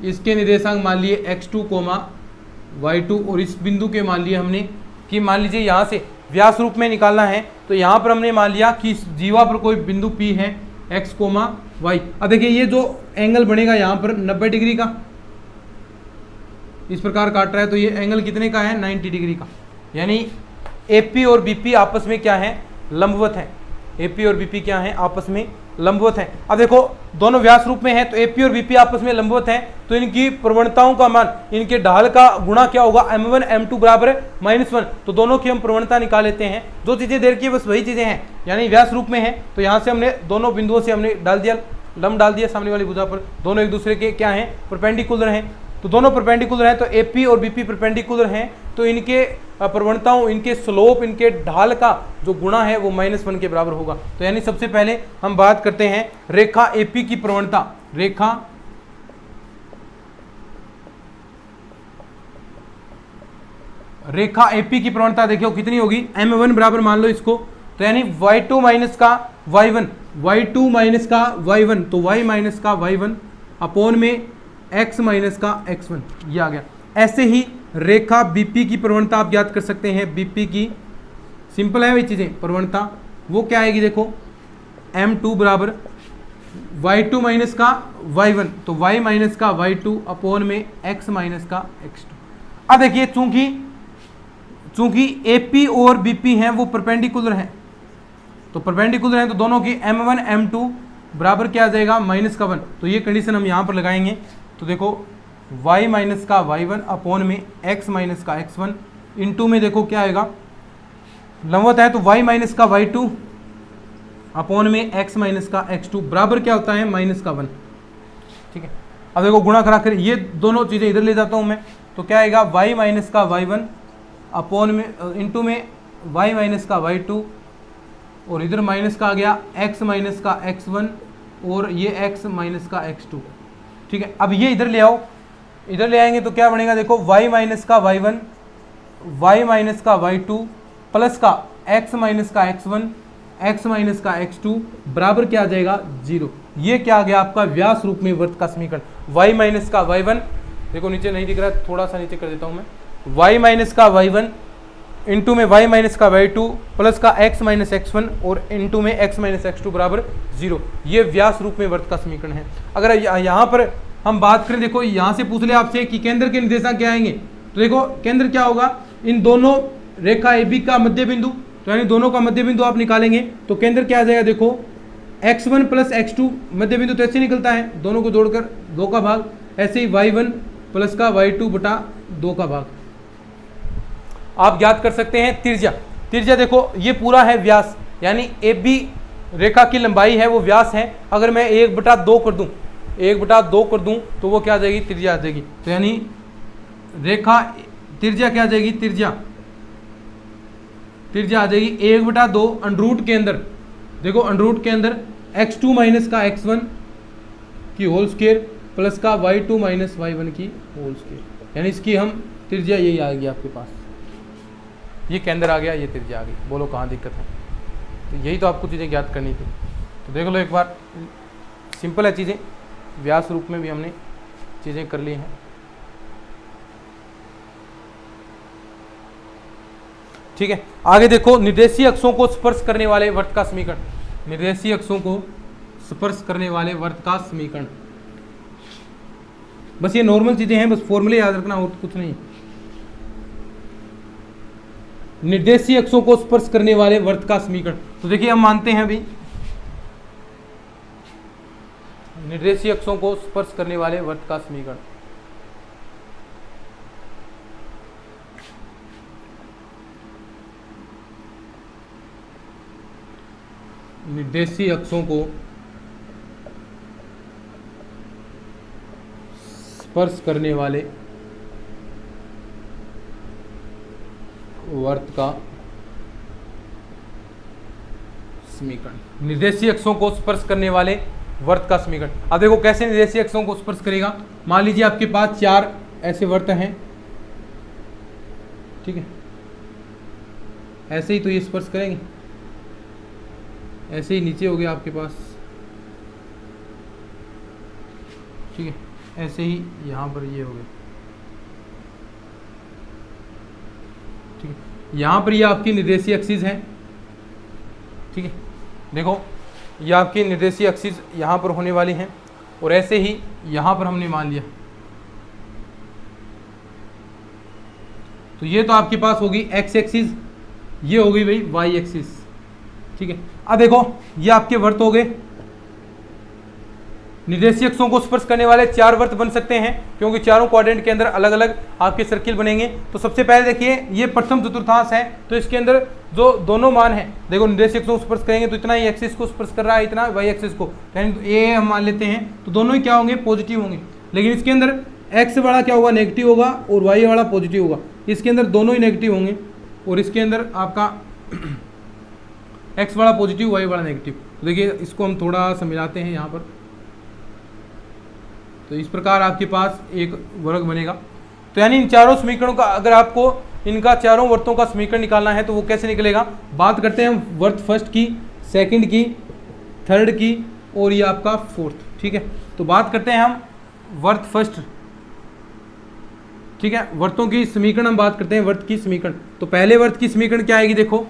इसके निर्देशांक मान लिए x2, y2, और इस बिंदु के मान लिए हमने कि मान लीजिए यहाँ से व्यास रूप में निकालना है, तो यहाँ पर हमने मान लिया कि जीवा पर कोई बिंदु P है x, y। अब देखिए ये जो एंगल बनेगा यहाँ पर 90 डिग्री का, इस प्रकार काट रहा है, तो ये एंगल कितने का है, 90 डिग्री का, यानी AP और BP आपस में क्या है, लंबवत है। AP और BP क्या है, आपस में लंबवत है। अब देखो दोनों व्यास रूप में है, तो AP और BP आपस में लंबवत है, तो इनकी प्रवणताओं का मान, इनके ढाल का गुणा क्या होगा, m1 m2 बराबर -1। तो दोनों की हम प्रवणता निकाल लेते हैं, जो चीजें दे रखी है बस वही चीजें हैं, यानी व्यास रूप में है तो यहाँ से हमने दोनों बिंदुओं से हमने डाल दिया, लंब डाल दिया सामने वाली भुजा पर, दोनों एक दूसरे के क्या हैं, परपेंडिकुलर हैं। तो दोनों परपेंडिकुलर हैं, तो AP और BP परपेंडिकुलर हैं, तो इनके प्रवणताओं, इनके स्लोप, इनके ढाल का जो गुणा है वो -1 के बराबर होगा। तो यानी सबसे पहले हम बात करते हैं रेखा AP की प्रवणता। रेखा AP की प्रवणता देखियो कितनी होगी, m1 बराबर मान लो इसको, तो यानी y2 माइनस का y1, y2 माइनस का y1, तो y माइनस का y1 अपोन में x माइनस का x1, ये आ गया। ऐसे ही रेखा BP की प्रवणता आप ज्ञात कर सकते हैं। BP की सिंपल है वही चीज़ें, प्रवणता वो क्या आएगी, देखो m2 बराबर y2 माइनस का y1, तो y माइनस का y2 अपोन में x माइनस का x2। अब देखिए चूंकि AP और BP हैं वो परपेंडिकुलर हैं, तो परपेंडिकुलर हैं तो दोनों की m1 m2 बराबर क्या आ जाएगा, -1। तो ये कंडीशन हम यहाँ पर लगाएंगे, तो देखो y माइनस का y1 अपोन में x माइनस का x1 इंटू में देखो क्या आएगा, लंबवत है तो y माइनस का y2 अपोन में x माइनस का x2 बराबर क्या होता है, -1। ठीक है, अब देखो गुणा करा कर ये दोनों चीज़ें इधर ले जाता हूँ मैं, तो क्या आएगा, y माइनस का y1 अपोन में इंटू में y माइनस का y2, और इधर माइनस का आ गया x माइनस का x1, और ये x माइनस का x2। ठीक है, अब ये इधर ले आओ, इधर ले आएंगे तो क्या बनेगा, देखो y माइनस का y1, y माइनस का y2 प्लस का x माइनस का x1, x माइनस का x2 बराबर क्या आ जाएगा, 0। ये क्या आ गया आपका व्यास रूप में वर्त का समीकरण। y माइनस का y1, देखो नीचे नहीं दिख रहा है, थोड़ा सा नीचे कर देता हूँ मैं, y माइनस का y1 इंटू में y माइनस का y2 प्लस का x माइनस x1 और इंटू में x माइनस x2 बराबर 0। ये व्यास रूप में वर्त का समीकरण है। अगर यहाँ पर हम बात करें, देखो यहाँ से पूछ ले आपसे कि केंद्र के निर्देशांक क्या आएंगे, तो देखो केंद्र क्या होगा, इन दोनों रेखा AB का मध्य बिंदु, तो यानी दोनों का मध्य बिंदु आप निकालेंगे तो केंद्र क्या आ जाएगा, देखो x1 प्लस x2 मध्य बिंदु तो ऐसे निकलता है, दोनों को जोड़कर 2 का भाग, ऐसे ही y1 प्लस का y2 बटा 2 का भाग। आप ज्ञात कर सकते हैं त्रिज्या। त्रिज्या देखो ये पूरा है व्यास, यानी AB रेखा की लंबाई है वो व्यास है। अगर मैं 1/2 कर दूं, 1/2 कर दूं तो वो क्या आ जाएगी, त्रिज्या आ जाएगी। तो यानी रेखा त्रिज्या क्या आ जाएगी, त्रिज्या आ जाएगी 1/2 अंडरूट के अंदर, देखो अंडरूट के अंदर x2 माइनस का x1 की होल स्क्वायर प्लस का y2 माइनस y1 की होल स्क्वायर, यानी इसकी हम त्रिज्या यही आ गई आपके पास, ये केंद्र आ गया, ये त्रिज्या आ गई। बोलो कहाँ दिक्कत है। तो यही तो आपको चीज़ें ज्ञात करनी थी। तो देख लो एक बार, सिंपल है चीज़ें, व्यास रूप में भी हमने चीज़ें कर ली हैं। ठीक है, आगे देखो निर्देशीय अक्षों को स्पर्श करने वाले वर्त का समीकरण। निर्देशीय अक्षों को स्पर्श करने वाले वर्त का समीकरण, बस ये नॉर्मल चीजें हैं, बस फॉर्मूले याद रखना और कुछ नहीं। निर्देशीय अक्षों को स्पर्श करने वाले वर्त का समीकरण, तो देखिए हम मानते हैं अभी निर्देशीय अक्षों को स्पर्श करने वाले वर्त का समीकरण। निर्देशीय अक्षों को स्पर्श करने वाले वर्त का समीकरण। निर्देशीय अक्षों को स्पर्श करने वाले वर्त का समीकरण। अब देखो कैसे निर्देशीय अक्षों को स्पर्श करेगा। मान लीजिए आपके पास 4 ऐसे वर्त हैं, ठीक है, ऐसे ही तो ये स्पर्श करेंगे, ऐसे ही नीचे हो गया आपके पास, ठीक है, ऐसे ही यहाँ पर ये हो गया, ठीक है, यहाँ पर ये आपकी निर्देशीय एक्सिस है, ठीक है, देखो ये आपकी निर्देशीय एक्सिस यहाँ पर होने वाली हैं, और ऐसे ही यहाँ पर हमने मान लिया, तो ये तो आपके पास होगी एक्स एक्सिस, ये हो गई भाई वाई एक्सिस, ठीक है। अब देखो ये आपके वर्त हो गए। निर्देशीय अक्षों को स्पर्श करने वाले 4 वर्त बन सकते हैं, क्योंकि चारों क्वाड्रेंट के अंदर अलग अलग आपके सर्किल बनेंगे। तो सबसे पहले देखिए ये प्रथम चतुर्थांश है, तो इसके अंदर जो दोनों मान हैं, देखो निर्देशीय अक्षों को स्पर्श करेंगे तो इतना ही एक्सिस को स्पर्श कर रहा है, इतना वाई एक्सिस को, यानी ए हम मान लेते हैं, तो दोनों ही क्या होंगे, पॉजिटिव होंगे। लेकिन इसके अंदर एक्स वाला क्या होगा, नेगेटिव होगा, और वाई वाला पॉजिटिव होगा। इसके अंदर दोनों ही नेगेटिव होंगे, और इसके अंदर आपका एक्स वाला पॉजिटिव, वाई वाला नेगेटिव। तो देखिए इसको हम थोड़ा सा मिलाते हैं यहाँ पर, तो इस प्रकार आपके पास एक वर्ग बनेगा। तो यानी इन चारों समीकरणों का, अगर आपको इनका चारों वर्तों का समीकरण निकालना है तो वो कैसे निकलेगा। बात करते हैं हम वर्त फर्स्ट की, सेकंड की, थर्ड की, और ये आपका फोर्थ, ठीक है। तो बात करते हैं हम वर्त फर्स्ट, ठीक है, वर्तों की समीकरण हम बात करते हैं, वर्त की समीकरण। तो पहले वर्त की समीकरण क्या आएगी, देखो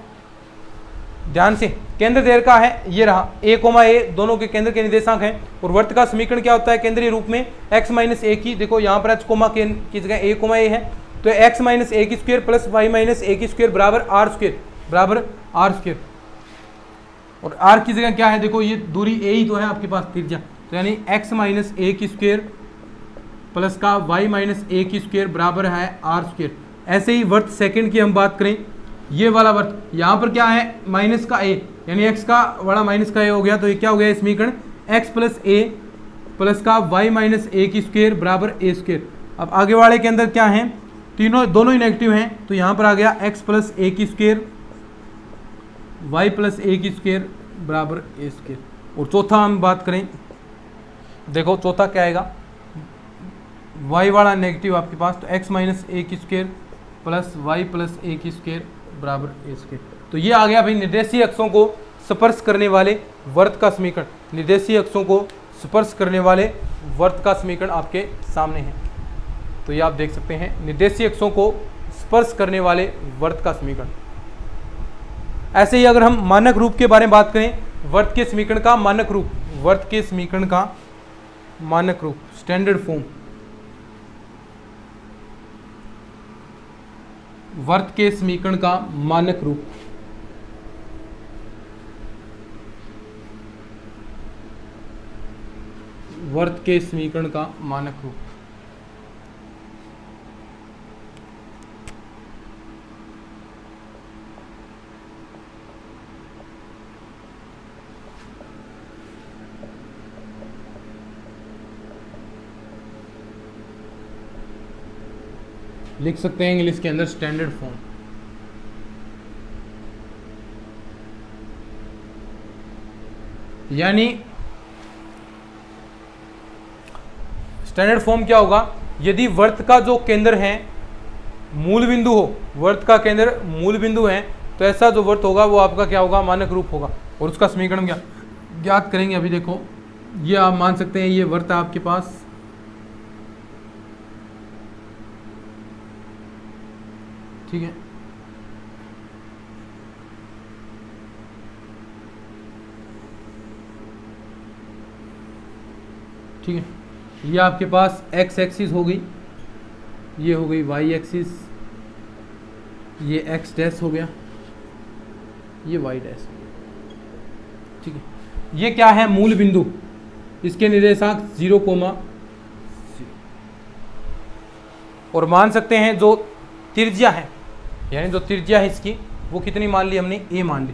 ध्यान से, केंद्र देर का है, ये रहा a, a दोनों के केंद्र के निर्देशांक हैं, और वर्त का समीकरण क्या होता है केंद्रीय रूप में, x माइनस ए की, देखो यहाँ पर h की जगह a, है, तो x माइनस ए की स्क्वायर प्लस y माइनस ए की स्क्वायर बराबर r स्क्वायर, और r की जगह क्या है, देखो ये दूरी a ही तो है आपके पास, त्रिज्या, तो यानी x माइनस ए की स्क्वायर प्लस का y माइनस ए की स्क्वायर बराबर है r स्क्वायर। ऐसे ही वर्त सेकंड की हम बात करें, ये वाला वर्त, यहाँ पर क्या है, माइनस का a, यानी x का वाला माइनस का a हो गया, तो ये क्या हो गया समीकरण, x प्लस a प्लस का y माइनस ए की स्क्वायर बराबर a स्क्वायर। अब आगे वाले के अंदर क्या है, दोनों ही नेगेटिव हैं, तो यहाँ पर आ गया x प्लस ए की स्क्वायर y प्लस ए की स्क्वायर बराबर a स्क्वायर। और चौथा हम बात करें, देखो चौथा क्या आएगा, y वाला नेगेटिव आपके पास, तो x माइनस ए की स्क्वायर प्लस y प्लस ए की स्क्वायर बराबर a स्क्वायर। तो ये आ गया भाई निर्देशीय अक्षों को स्पर्श करने वाले वर्त का समीकरण। निर्देशीय अक्षों को स्पर्श करने वाले वर्त का समीकरण आपके सामने है, तो ये आप देख सकते हैं। निर्देशीय अक्षों को स्पर्श करने वाले वर्त का समीकरण। ऐसे ही अगर हम मानक रूप के बारे में बात करें, वर्त के समीकरण का मानक रूप, वर्त के समीकरण का मानक रूप, स्टैंडर्ड फॉर्म, वर्त के समीकरण का मानक रूप, वर्त के समीकरण का मानक रूप। लिख सकते हैं इंग्लिश के अंदर स्टैंडर्ड फॉर्म। यानी स्टैंडर्ड फॉर्म क्या होगा, यदि वर्त का जो केंद्र है मूल बिंदु हो, वर्त का केंद्र मूल बिंदु है, तो ऐसा जो वर्त होगा वो आपका क्या होगा, मानक रूप होगा। और उसका समीकरण क्या ज्ञात करेंगे। अभी देखो, ये आप मान सकते हैं ये वर्त है आपके पास, ठीक है। ठीक है, ये आपके पास एक्स एक्सिस हो गई, ये हो गई वाई एक्सिस, ये एक्स डैश हो गया, ये वाई डैश, ठीक है। ये क्या है, मूल बिंदु, इसके निर्देशांक 0, और मान सकते हैं जो त्रिज्या है, यानी जो त्रिज्या है इसकी, वो कितनी मान ली हमने, ए मान ली।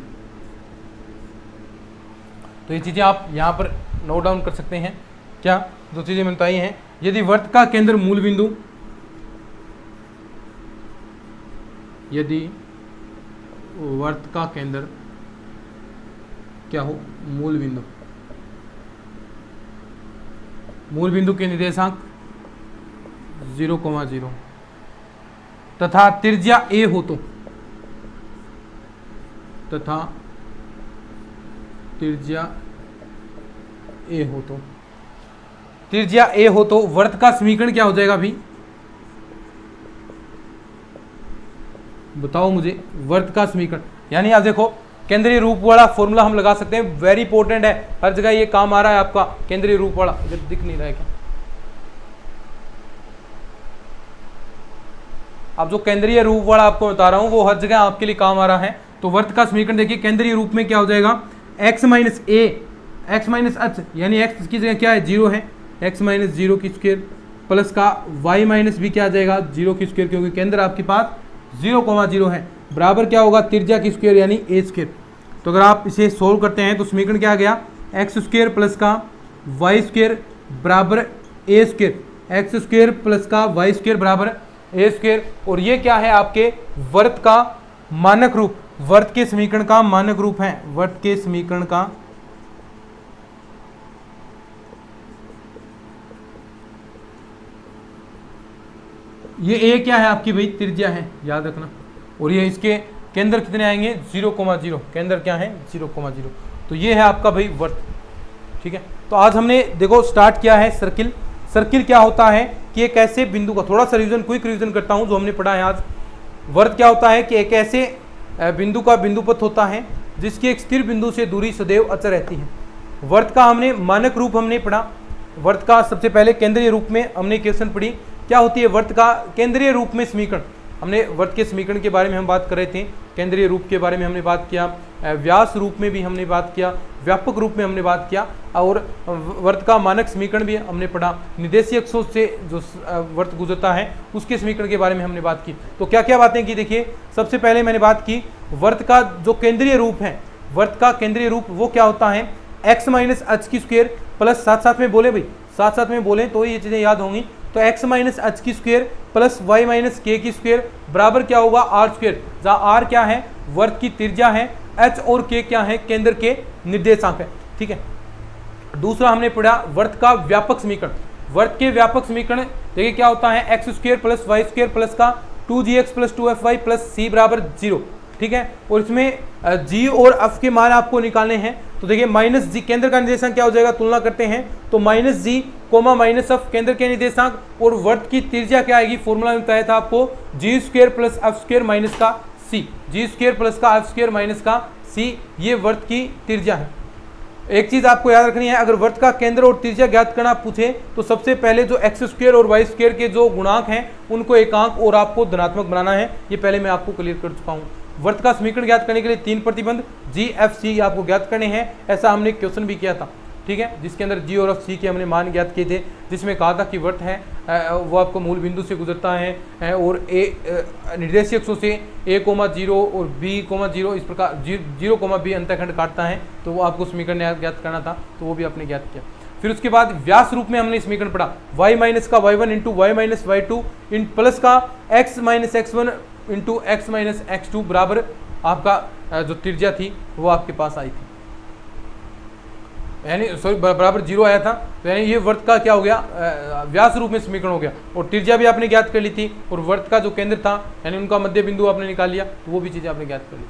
तो ये चीजें आप यहां पर नोट डाउन कर सकते हैं। क्या जो चीजें मैंने बताई हैं, यदि वर्त का केंद्र मूल बिंदु, यदि वर्त का केंद्र क्या हो, मूल बिंदु, मूल बिंदु के निर्देशांक 0,0 तथा त्रिज्या ए हो तो, तथा त्रिज्या ए हो तो, त्रिज्या ए हो तो वर्त का समीकरण क्या हो जाएगा भाई, बताओ मुझे, वर्त का समीकरण। यानी आप देखो, केंद्रीय रूप वाला फॉर्मूला हम लगा सकते हैं, वेरी इंपॉर्टेंट है, हर जगह ये काम आ रहा है आपका, केंद्रीय रूप वाला। जब दिख नहीं रहा है क्या, अब जो केंद्रीय रूप वाला आपको बता रहा हूं वो हर जगह आपके लिए काम आ रहा है। तो वर्त का समीकरण देखिए, केंद्रीय रूप में क्या हो जाएगा, x माइनस ए, एक्स माइनस एच, यानी x की जगह क्या है, 0 है, x माइनस 0 की स्क्वायर प्लस का y माइनस भी क्या आ जाएगा, 0 की स्क्वायर, क्योंकि केंद्र आपके पास 0,0 है, बराबर क्या होगा, त्रिज्या की स्क्वायर यानी ए स्क्वायर। तो अगर आप इसे सोल्व करते हैं तो समीकरण क्या आ गया, एक्स स्क्वायर प्लस का वाई स्क्वायर बराबर a square, x square plus का वाई स्क्वायर बराबर ए स्क्वायर। और ये क्या है, आपके वर्त का मानक रूप, वर्त के समीकरण का मानक रूप है, वर्त के समीकरण का ये ए क्या है आपकी भाई, त्रिज्या है, याद रखना। और ये इसके केंद्र कितने आएंगे, 0,0, केंद्र क्या है, 0,0। तो ये है आपका भाई वर्त, ठीक है। तो आज हमने देखो स्टार्ट किया है सर्किल। सर्किल क्या होता है कि एक ऐसे बिंदु का, थोड़ा सा रिवीजन, क्विक रिवीजन करता हूं जो हमने पढ़ा है आज। वर्त क्या होता है कि एक ऐसे बिंदु का बिंदुपथ होता है जिसकी एक स्थिर बिंदु से दूरी सदैव अचर रहती है। वर्त का हमने मानक रूप हमने पढ़ा, वर्त का सबसे पहले केंद्रीय रूप में हमने क्वेश्चन पढ़ी, क्या होती है वर्त का केंद्रीय रूप में समीकरण। हमने वर्त के समीकरण के बारे में हम बात कर रहे थे, केंद्रीय रूप के बारे में हमने बात किया, व्यास रूप में भी हमने बात किया, व्यापक रूप में हमने बात किया, और वर्त का मानक समीकरण भी हमने पढ़ा। निर्देशीय अक्षों से जो वर्त गुजरता है उसके समीकरण के बारे में हमने बात की। तो क्या क्या बातें की, देखिए सबसे पहले मैंने बात की वर्त का जो केंद्रीय रूप है, वर्त का केंद्रीय रूप वो क्या होता है, एक्स माइनस एच की स्क्वायर प्लस, साथ साथ में बोले भाई, साथ साथ में बोले तो ये चीजें याद होंगी। तो x माइनस एच की square plus y minus k की स्क्वायर बराबर क्या होगा, आर स्क्वायर, जहाँ r क्या है, वर्त की त्रिज्या है, h और k क्या है, केंद्र के निर्देशांक है, ठीक है। दूसरा हमने पढ़ा वर्त का व्यापक समीकरण। वर्त के व्यापक समीकरण देखिए क्या होता है, x square plus y square plus का 2gx plus 2fy plus c बराबर 0। ठीक है। और इसमें जी और एफ के मान आपको निकालने हैं। तो देखिए माइनस जी केंद्र का निर्देशांक क्या हो जाएगा, तुलना करते हैं तो माइनस जी कोमा माइनस एफ केंद्र के निर्देशांक, और वर्त की त्रिज्या क्या आएगी, फॉर्मूला में बताया था आपको G square plus F square minus का सी, जी स्क्वायर प्लस का एफ स्क्वायर माइनस का सी, ये वर्त की त्रिज्या है। एक चीज आपको याद रखनी है, अगर वर्त का केंद्र और त्रिज्या ज्ञात करना पूछे तो सबसे पहले जो एक्स स्क्वायर और वाई स्क्वायर के जो गुणांक हैं उनको एकांक और आपको धनात्मक बनाना है। ये पहले मैं आपको क्लियर कर चुका हूं। वर्त का समीकरण ज्ञात करने के लिए 3 प्रतिबंध जी एफ सी आपको ज्ञात करने हैं। ऐसा हमने क्वेश्चन भी किया था, ठीक है, जिसके अंदर जी और एफ सी के हमने मान ज्ञात किए थे, जिसमें कहा था कि वर्त है वो आपको मूल बिंदु से गुजरता है और निर्देशीय अक्षों से a, 0 और b, 0 इस प्रकार 0, b अंतःखंड काटता है। तो वो आपको समीकरण ज्ञात करना था, तो वो भी आपने ज्ञात किया। फिर उसके बाद व्यास रूप में हमने समीकरण पढ़ा, y माइनस का y1 into y minus y2 in plus का x minus x1 into x minus x2 बराबर आपका जो त्रिज्या थी वो आपके पास आई थी, यानी सॉरी बराबर 0 आया था। तो यानी ये वर्त का क्या हो गया, व्यास रूप में समीकरण हो गया। और त्रिज्या भी आपने ज्ञात कर ली थी, और वर्त का जो केंद्र था यानी उनका मध्य बिंदु आपने निकाल लिया, तो वो भी चीज़ें आपने ज्ञात कर ली।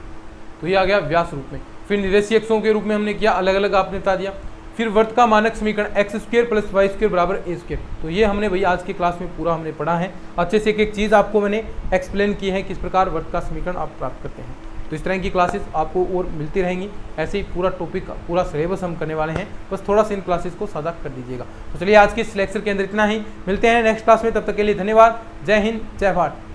तो ये आ गया व्यास रूप में। फिर निर्देशीय अक्षों के रूप में हमने किया, अलग अलग आपने बता दिया। फिर वर्त का मानक समीकरण x square plus y square बराबर ए स्क्वायर। तो ये हमने भाई आज की क्लास में पूरा हमने पढ़ा है। अच्छे से एक एक चीज़ आपको मैंने एक्सप्लेन की है, किस प्रकार वर्त का समीकरण आप प्राप्त करते हैं। तो इस तरह की क्लासेस आपको और मिलती रहेंगी। ऐसे ही पूरा टॉपिक पूरा सिलेबस हम करने वाले हैं, बस थोड़ा सा इन क्लासेस को साझा कर दीजिएगा। तो चलिए आज के इस लेक्चर के अंदर इतना ही, मिलते हैं नेक्स्ट क्लास में, तब तक के लिए धन्यवाद। जय हिंद, जय भारत।